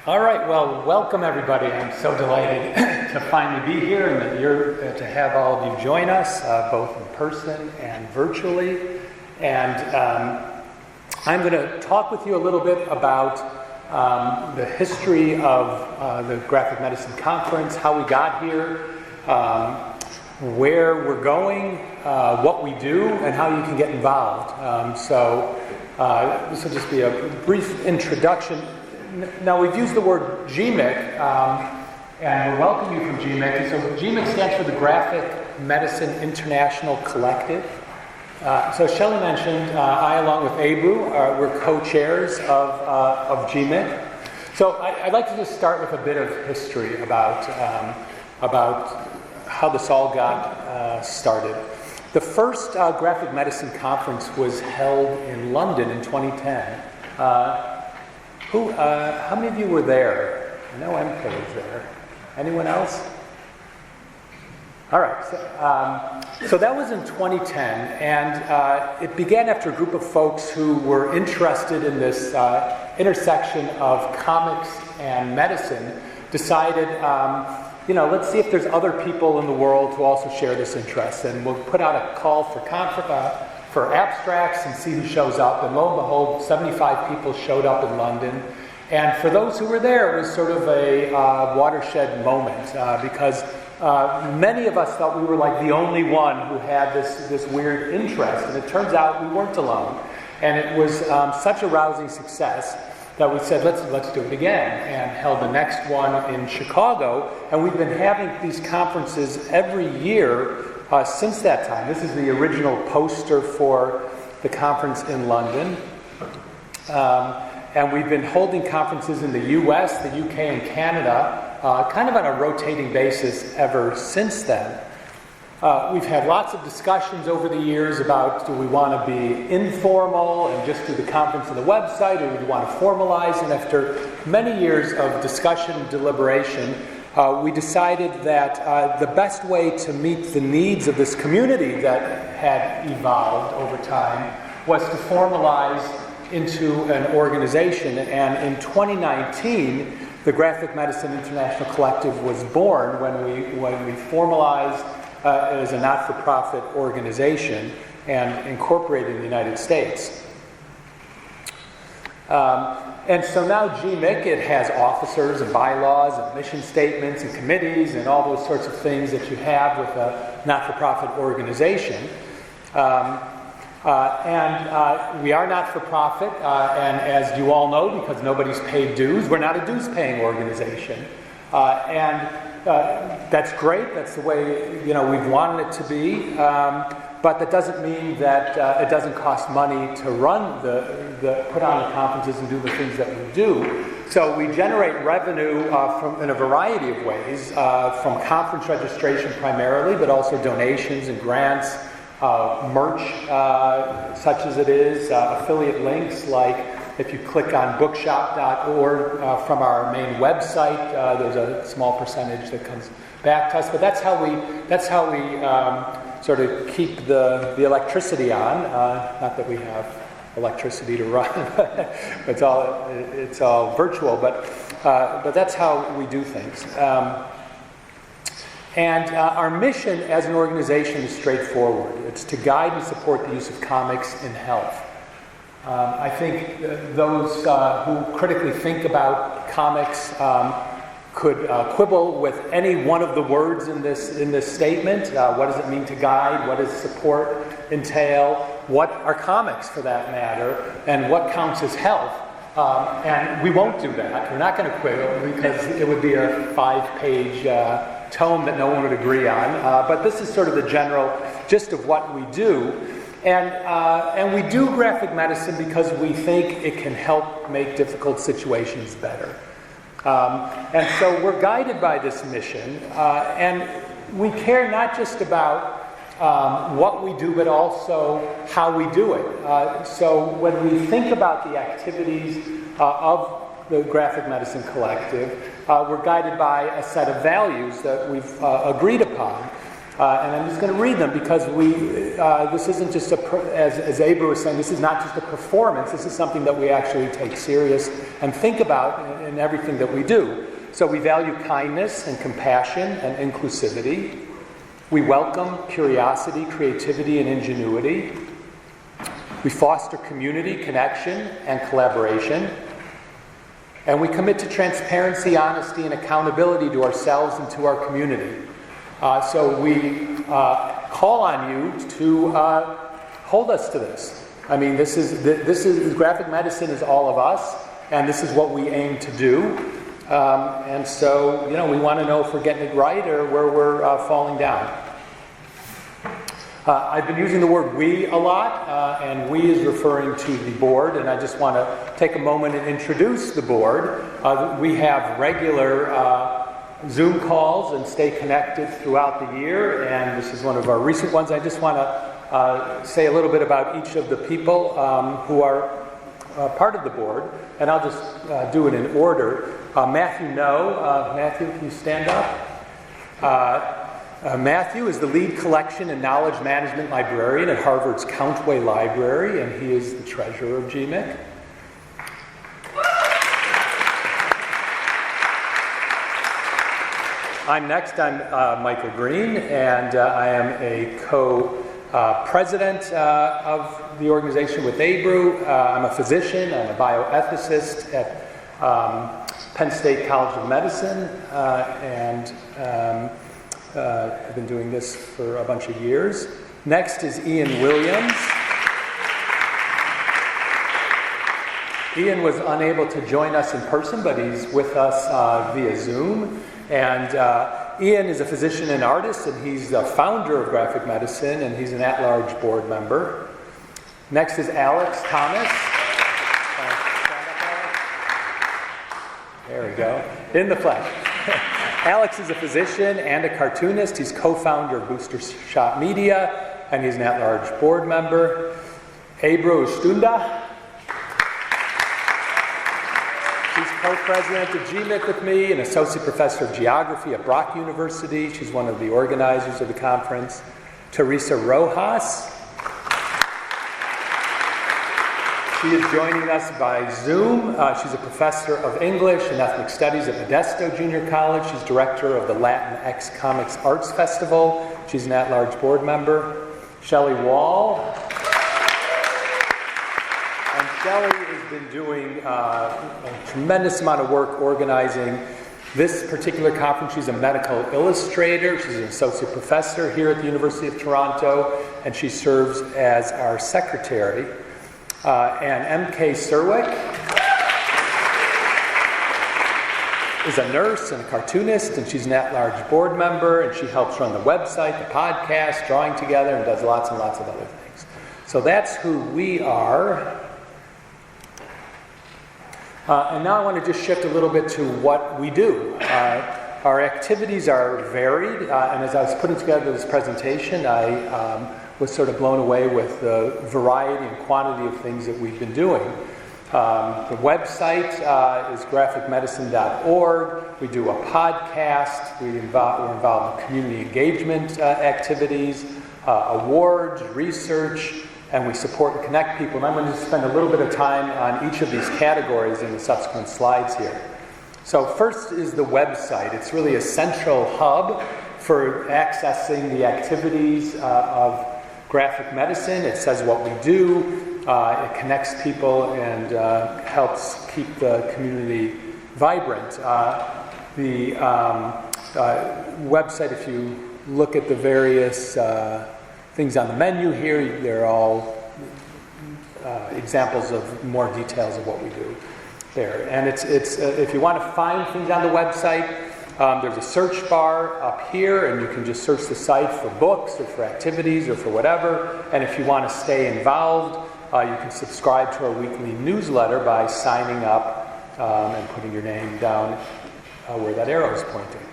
All right, well, welcome everybody. I'm so delighted to finally be here and that you're to have all of you join us, both in person and virtually. And I'm going to talk with you a little bit about the history of the Graphic Medicine Conference, how we got here, where we're going, what we do, and how you can get involved. So this will just be a brief introduction. Now, we've used the word GMIC, and we're welcoming you from GMIC. So GMIC stands for the Graphic Medicine International Collective. So Shelley mentioned, I along with Abu, we're co-chairs of GMIC. So I'd like to just start with a bit of history about how this all got started. The first Graphic Medicine Conference was held in London in 2010. How many of you were there? I know MK was there. Anyone else? All right. So that was in 2010, and it began after a group of folks who were interested in this intersection of comics and medicine decided, let's see if there's other people in the world who also share this interest, and we'll put out a call for abstracts and see who shows up. And lo and behold, 75 people showed up in London. And for those who were there, it was sort of a watershed moment because many of us thought we were like the only one who had this weird interest. And it turns out we weren't alone. And it was such a rousing success that we said, let's do it again, and held the next one in Chicago. And we've been having these conferences every year since that time. This is the original poster for the conference in London. And we've been holding conferences in the US, the UK, and Canada, kind of on a rotating basis ever since then. We've had lots of discussions over the years about, do we want to be informal and just do the conference on the website, or do we want to formalize? And after many years of discussion and deliberation, we decided that the best way to meet the needs of this community that had evolved over time was to formalize into an organization. And in 2019, the Graphic Medicine International Collective was born when we formalized as a not-for-profit organization and incorporated in the United States. And so now GMIC, it has officers and bylaws and mission statements and committees and all those sorts of things that you have with a not-for-profit organization. And we are not-for-profit, and as you all know, because nobody's paid dues, we're not a dues-paying organization. And that's great. That's the way we've wanted it to be. But that doesn't mean that it doesn't cost money to run put on the conferences and do the things that we do. So we generate revenue in a variety of ways, from conference registration primarily, but also donations and grants, merch, such as it is, affiliate links, like if you click on bookshop.org from our main website, there's a small percentage that comes back to us. But that's how we sort of keep the electricity on. Not that we have electricity to run, it's all virtual. But that's how we do things. And our mission as an organization is straightforward. It's to guide and support the use of comics in health. I think those who critically think about comics could quibble with any one of the words in this statement. What does it mean to guide? What does support entail? What are comics, for that matter? And what counts as health? And we won't do that. We're not going to quibble because it would be a 5-page tome that no one would agree on. But this is sort of the general gist of what we do. And we do graphic medicine because we think it can help make difficult situations better. And so we're guided by this mission, and we care not just about what we do, but also how we do it. So when we think about the activities of the Graphic Medicine Collective, we're guided by a set of values that we've agreed upon. And I'm just going to read them because this isn't just as Abra was saying, this is not just a performance, this is something that we actually take serious and think about in everything that we do. So we value kindness and compassion and inclusivity. We welcome curiosity, creativity, and ingenuity. We foster community, connection, and collaboration. And we commit to transparency, honesty, and accountability to ourselves and to our community. So we call on you to hold us to this. I mean, this is graphic medicine is all of us, and this is what we aim to do. And so, we want to know if we're getting it right or where we're falling down. I've been using the word we a lot, and we is referring to the board, and I just want to take a moment and introduce the board. We have regular Zoom calls and stay connected throughout the year, and this is one of our recent ones. I just want to say a little bit about each of the people who are part of the board, and I'll just do it in order. Matthew No. Matthew, can you stand up? Matthew is the lead collection and knowledge management librarian at Harvard's Countway Library, and he is the treasurer of GMIC. I'm Michael Green, and I am a co-president of the organization with Abra. I'm a physician, I'm a bioethicist at Penn State College of Medicine, and I've been doing this for a bunch of years. Next is Ian Williams. Ian was unable to join us in person, but he's with us via Zoom. And Ian is a physician and artist, and he's the founder of graphic medicine, and he's an at-large board member. Next is Alex Thomas. There we go. In the flesh. Alex is a physician and a cartoonist. He's co-founder of Booster Shot Media, and he's an at-large board member. Abra Ustunda. She's co-president of GMIC with me, an associate professor of geography at Brock University. She's one of the organizers of the conference. Teresa Rojas. She is joining us by Zoom. She's a professor of English and Ethnic Studies at Modesto Junior College. She's director of the Latinx Comics Arts Festival. She's an at-large board member. Shelley Wall. And Shelley has been doing a tremendous amount of work organizing this particular conference. She's a medical illustrator. She's an associate professor here at the University of Toronto, and she serves as our secretary. And M.K. Serwick is a nurse and a cartoonist, and she's an at-large board member, and she helps run the website, the podcast, Drawing Together, and does lots and lots of other things. So that's who we are. And now I want to just shift a little bit to what we do. Our activities are varied, and as I was putting together this presentation, I was sort of blown away with the variety and quantity of things that we've been doing. The website is graphicmedicine.org. We do a podcast. We're involved in community engagement activities, awards, research, and we support and connect people. And I'm going to spend a little bit of time on each of these categories in the subsequent slides here. So first is the website. It's really a central hub for accessing the activities of graphic medicine. It says what we do. It connects people and helps keep the community vibrant. The website, if you look at the various things on the menu here, they're all examples of more details of what we do there. And it's if you want to find things on the website, there's a search bar up here, and you can just search the site for books or for activities or for whatever. And if you want to stay involved, you can subscribe to our weekly newsletter by signing up and putting your name down where that arrow is pointing.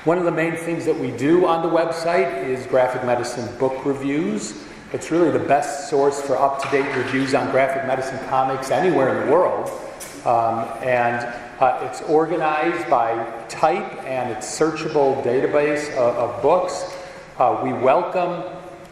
One of the main things that we do on the website is graphic medicine book reviews. It's really the best source for up-to-date reviews on graphic medicine comics anywhere in the world. And It's organized by type, and it's searchable database of books. We welcome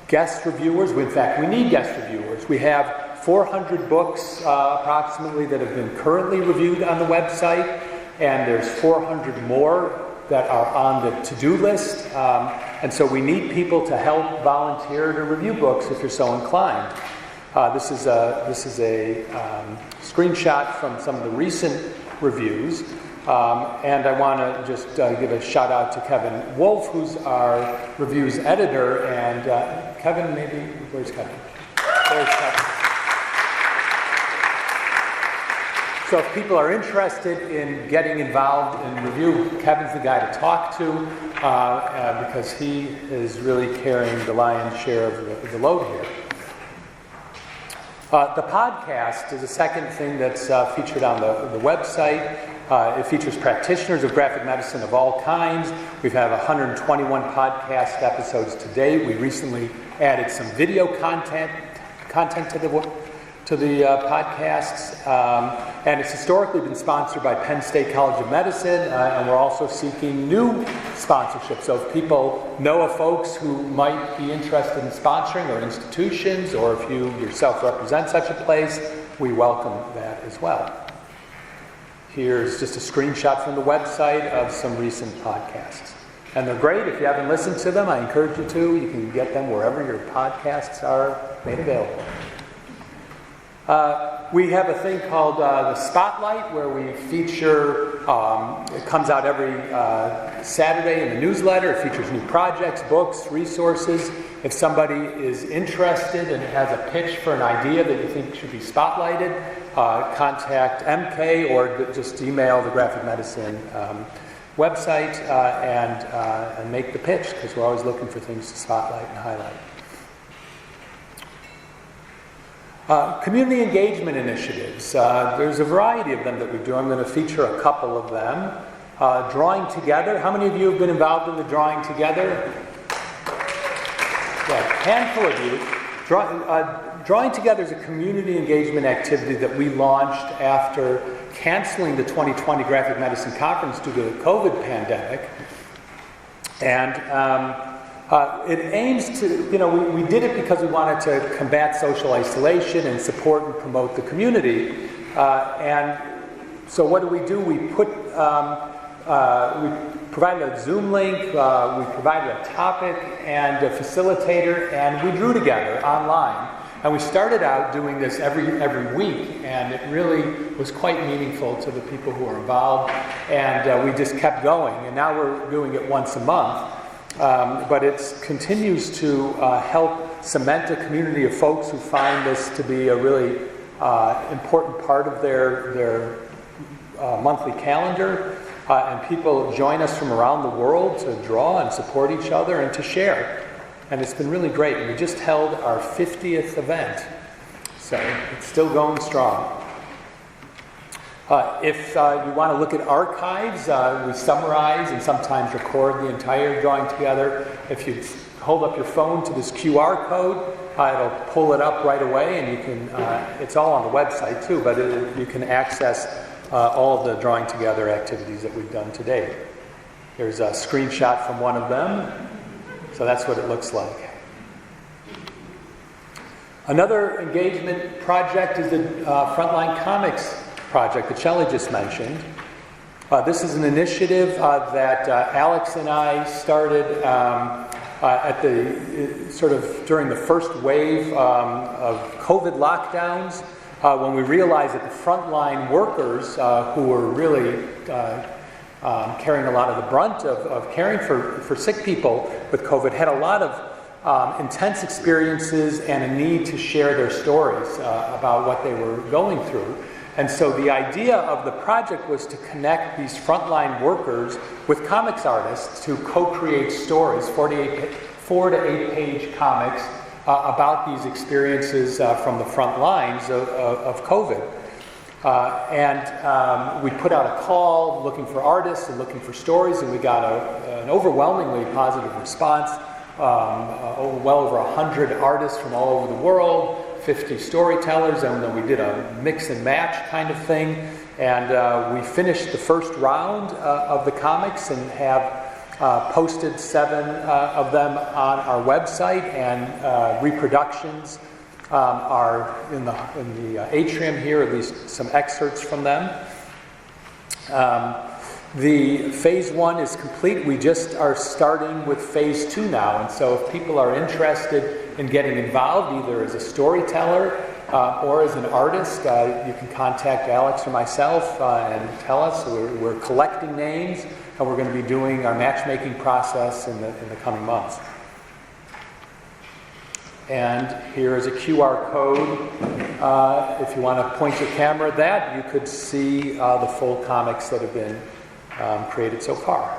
guest reviewers. In fact, we need guest reviewers. We have 400 books approximately that have been currently reviewed on the website, and there's 400 more that are on the to-do list. And so we need people to help volunteer to review books if you're so inclined. This is a screenshot from some of the recent reviews. And I want to just give a shout out to Kevin Wolf, who's our reviews editor. And Kevin, where's Kevin? There's Kevin. So if people are interested in getting involved in review, Kevin's the guy to talk to because he is really carrying the lion's share of the load here. The podcast is the second thing that's featured on the website. It features practitioners of graphic medicine of all kinds. We've had 121 podcast episodes to date. We recently added some video content to the podcasts. And it's historically been sponsored by Penn State College of Medicine, and we're also seeking new sponsorships. So if people know of folks who might be interested in sponsoring, or institutions, or if you yourself represent such a place, we welcome that as well. Here's just a screenshot from the website of some recent podcasts. And they're great. If you haven't listened to them, I encourage you to. You can get them wherever your podcasts are made available. We have a thing called the Spotlight, where we feature, it comes out every Saturday in the newsletter. It features new projects, books, resources. If somebody is interested and has a pitch for an idea that you think should be spotlighted, contact MK or just email the Graphic Medicine website and make the pitch, because we're always looking for things to spotlight and highlight. Community engagement initiatives. There's a variety of them that we do. I'm going to feature a couple of them. Drawing Together. How many of you have been involved in the Drawing Together? Yeah, a handful of you. Drawing Together is a community engagement activity that we launched after canceling the 2020 Graphic Medicine Conference due to the COVID pandemic. And it aims to, we did it because we wanted to combat social isolation and support and promote the community. And so what do? We provided a Zoom link, we provided a topic and a facilitator, and we drew together online. And we started out doing this every week, and it really was quite meaningful to the people who were involved. And we just kept going, and now we're doing it once a month. But it continues to help cement a community of folks who find this to be a really important part of their monthly calendar. And people join us from around the world to draw and support each other and to share. And it's been really great. We just held our 50th event, so it's still going strong. If you want to look at archives, we summarize and sometimes record the entire Drawing Together. If you hold up your phone to this QR code, it'll pull it up right away, and you can, it's all on the website too, but you can access all of the Drawing Together activities that we've done today. Here's a screenshot from one of them. So that's what it looks like. Another engagement project is the Frontline Comics Project that Shelley just mentioned. This is an initiative that Alex and I started at the during the first wave of COVID lockdowns, when we realized that the frontline workers who were really carrying a lot of the brunt of caring for sick people with COVID had a lot of intense experiences and a need to share their stories about what they were going through. And so the idea of the project was to connect these frontline workers with comics artists to co-create stories, 4 to 8 page comics about these experiences from the front lines of COVID. And we put out a call looking for artists and looking for stories, and we got an overwhelmingly positive response. Well over 100 artists from all over the world, 50 storytellers, and then we did a mix and match kind of thing. And we finished the first round of the comics and have posted 7 of them on our website, and reproductions are in the atrium here, at least some excerpts from them. The phase 1 is complete. We just are starting with phase 2 now, and so if people are interested in getting involved, either as a storyteller or as an artist, you can contact Alex or myself and tell us. We're collecting names, and we're going to be doing our matchmaking process in the coming months. And here is a QR code. If you want to point your camera at that, you could see the full comics that have been created so far.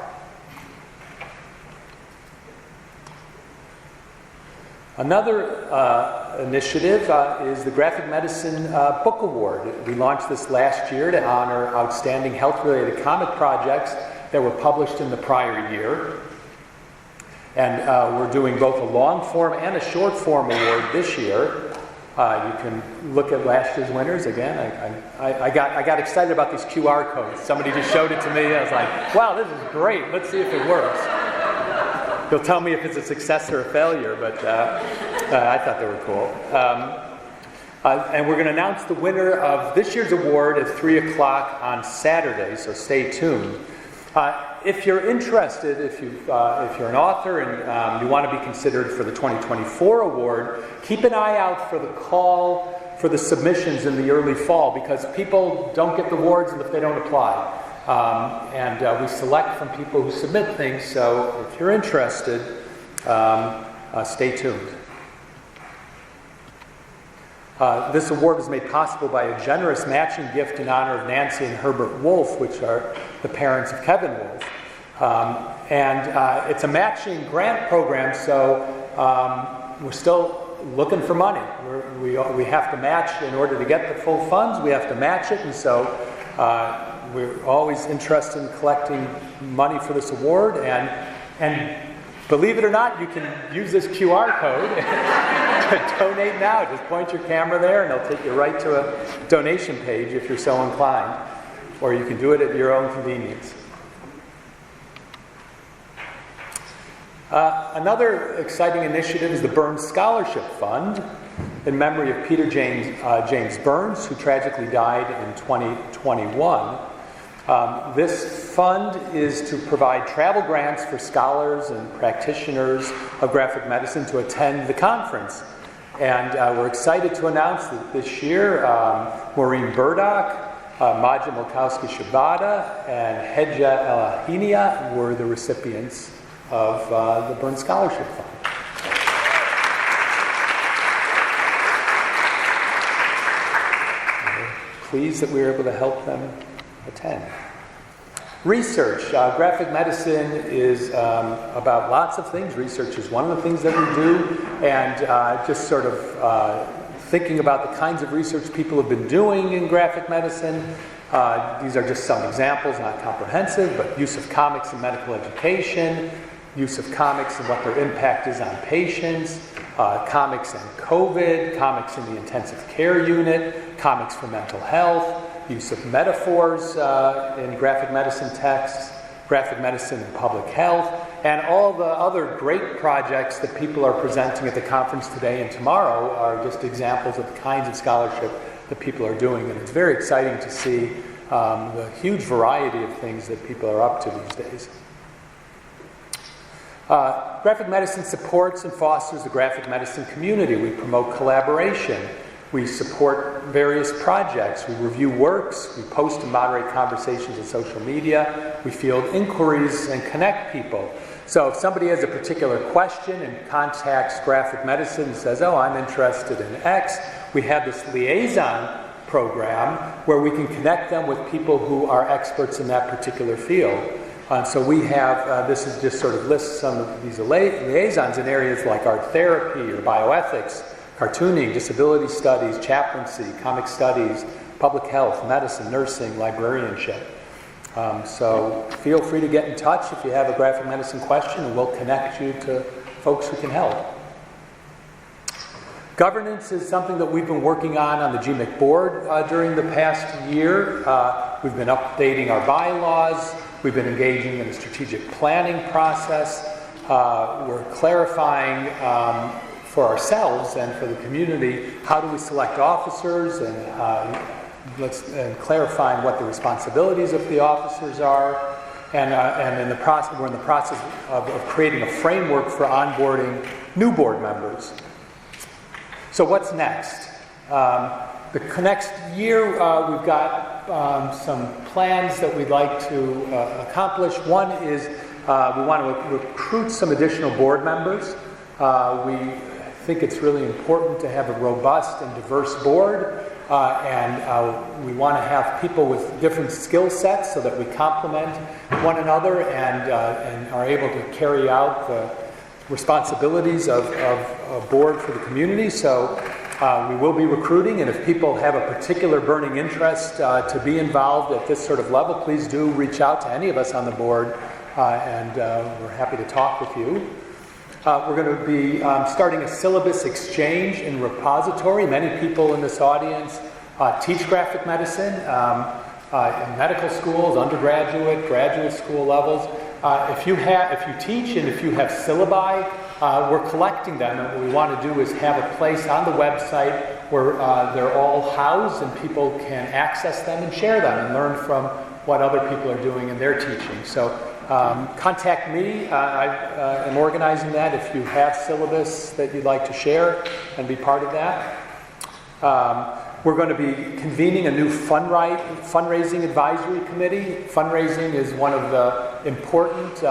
Another initiative is the Graphic Medicine Book Award. We launched this last year to honor outstanding health-related comic projects that were published in the prior year. And we're doing both a long-form and a short-form award this year. You can look at last year's winners. Again, I got excited about these QR codes. Somebody just showed it to me. I was like, wow, this is great. Let's see if it works. You'll tell me if it's a success or a failure, but I thought they were cool. And we're going to announce the winner of this year's award at 3 o'clock on Saturday, so stay tuned. If you're interested, if you're an author and you want to be considered for the 2024 award, keep an eye out for the call for the submissions in the early fall, because people don't get the awards if they don't apply. And we select from people who submit things, so if you're interested, stay tuned. This award was made possible by a generous matching gift in honor of Nancy and Herbert Wolf, which are the parents of Kevin Wolf. And it's a matching grant program, so we're still looking for money. We have to match in order to get the full funds. We have to match it, and so we're always interested in collecting money for this award. And believe it or not, you can use this QR code to donate now. Just point your camera there, and it'll take you right to a donation page if you're so inclined. Or you can do it at your own convenience. Another exciting initiative is the Burns Scholarship Fund, in memory of Peter James Burns, who tragically died in 2021. This fund is to provide travel grants for scholars and practitioners of graphic medicine to attend the conference. And we're excited to announce that this year, Maureen Burdock, Maja Milkowski-Shabata, and Hedja Elahiniya were the recipients of the Burns Scholarship Fund. We're pleased that we were able to help them attend. Research. Graphic medicine is about lots of things. Research is one of the things that we do, and just sort of thinking about the kinds of research people have been doing in graphic medicine. These are just some examples, not comprehensive, but use of comics in medical education, use of comics and what their impact is on patients, comics and COVID, comics in the intensive care unit, comics for mental health, use of metaphors in graphic medicine texts, graphic medicine in public health, and all the other great projects that people are presenting at the conference today and tomorrow are just examples of the kinds of scholarship that people are doing. And it's very exciting to see the huge variety of things that people are up to these days. Graphic medicine supports and fosters the graphic medicine community. We promote collaboration. We support various projects. We review works. We post and moderate conversations on social media. We field inquiries and connect people. So if somebody has a particular question and contacts graphic medicine and says, oh, I'm interested in X, we have this liaison program where we can connect them with people who are experts in that particular field. So we have, this is just sort of lists some of these liaisons in areas like art therapy or bioethics, cartooning, disability studies, chaplaincy, comic studies, public health, medicine, nursing, librarianship. So feel free to get in touch if you have a graphic medicine question, and we'll connect you to folks who can help. Governance is something that we've been working on the GMIC board during the past year. We've been updating our bylaws. We've been engaging in the strategic planning process. We're clarifying for ourselves and for the community how do we select officers, and clarifying what the responsibilities of the officers are. And in the process, we're in the process of creating a framework for onboarding new board members. So what's next? The next year, we've got some plans that we'd like to accomplish. One is we want to recruit some additional board members. We think it's really important to have a robust and diverse board, and we want to have people with different skill sets so that we complement one another and are able to carry out the responsibilities of a board for the community. So we will be recruiting, and if people have a particular burning interest to be involved at this sort of level, please do reach out to any of us on the board, and we're happy to talk with you. We're going to be starting a syllabus exchange in repository. Many people in this audience teach graphic medicine in medical schools, undergraduate, graduate school levels. If you teach and if you have syllabi, we're collecting them, and what we want to do is have a place on the website where they're all housed and people can access them and share them and learn from what other people are doing in their teaching. So contact me. I am organizing that if you have syllabus that you'd like to share and be part of that. We're going to be convening a new fundraising advisory committee. Fundraising is one of the important,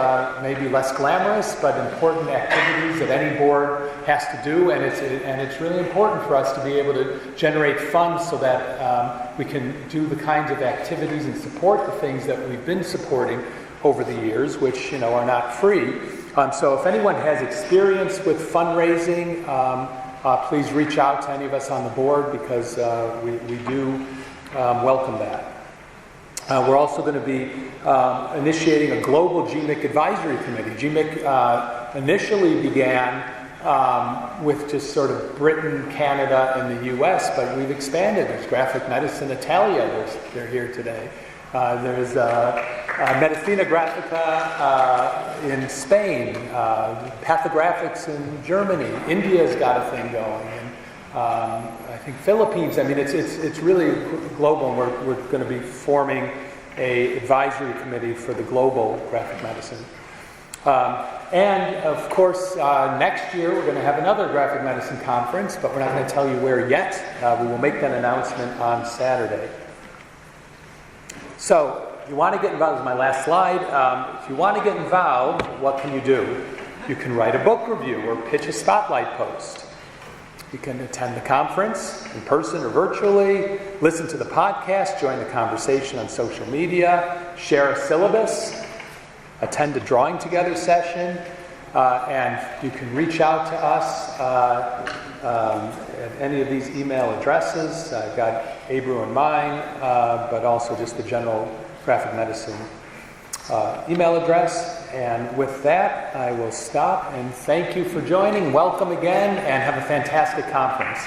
maybe less glamorous, but important activities that any board has to do, and it's really important for us to be able to generate funds so that we can do the kinds of activities and support the things that we've been supporting over the years, which are not free. So if anyone has experience with fundraising, please reach out to any of us on the board, because we do welcome that. We're also going to be initiating a global GMIC advisory committee. GMIC initially began with just sort of Britain, Canada, and the US, but we've expanded. There's Graphic Medicine Italia, they're here today. There's Medicina Graphica in Spain, Pathographics in Germany. India's got a thing going, and I think Philippines. I mean, it's really global, and we're going to be forming a advisory committee for the global graphic medicine. And of course, next year we're going to have another graphic medicine conference, but we're not going to tell you where yet. We will make that announcement on Saturday. So, if you want to get involved, this is my last slide. If you want to get involved, what can you do? You can write a book review or pitch a spotlight post. You can attend the conference in person or virtually, listen to the podcast, join the conversation on social media, share a syllabus, attend a drawing together session, and you can reach out to us at any of these email addresses. I've got Abru and mine, but also just the general graphic medicine email address. And with that, I will stop and thank you for joining. Welcome again, and have a fantastic conference.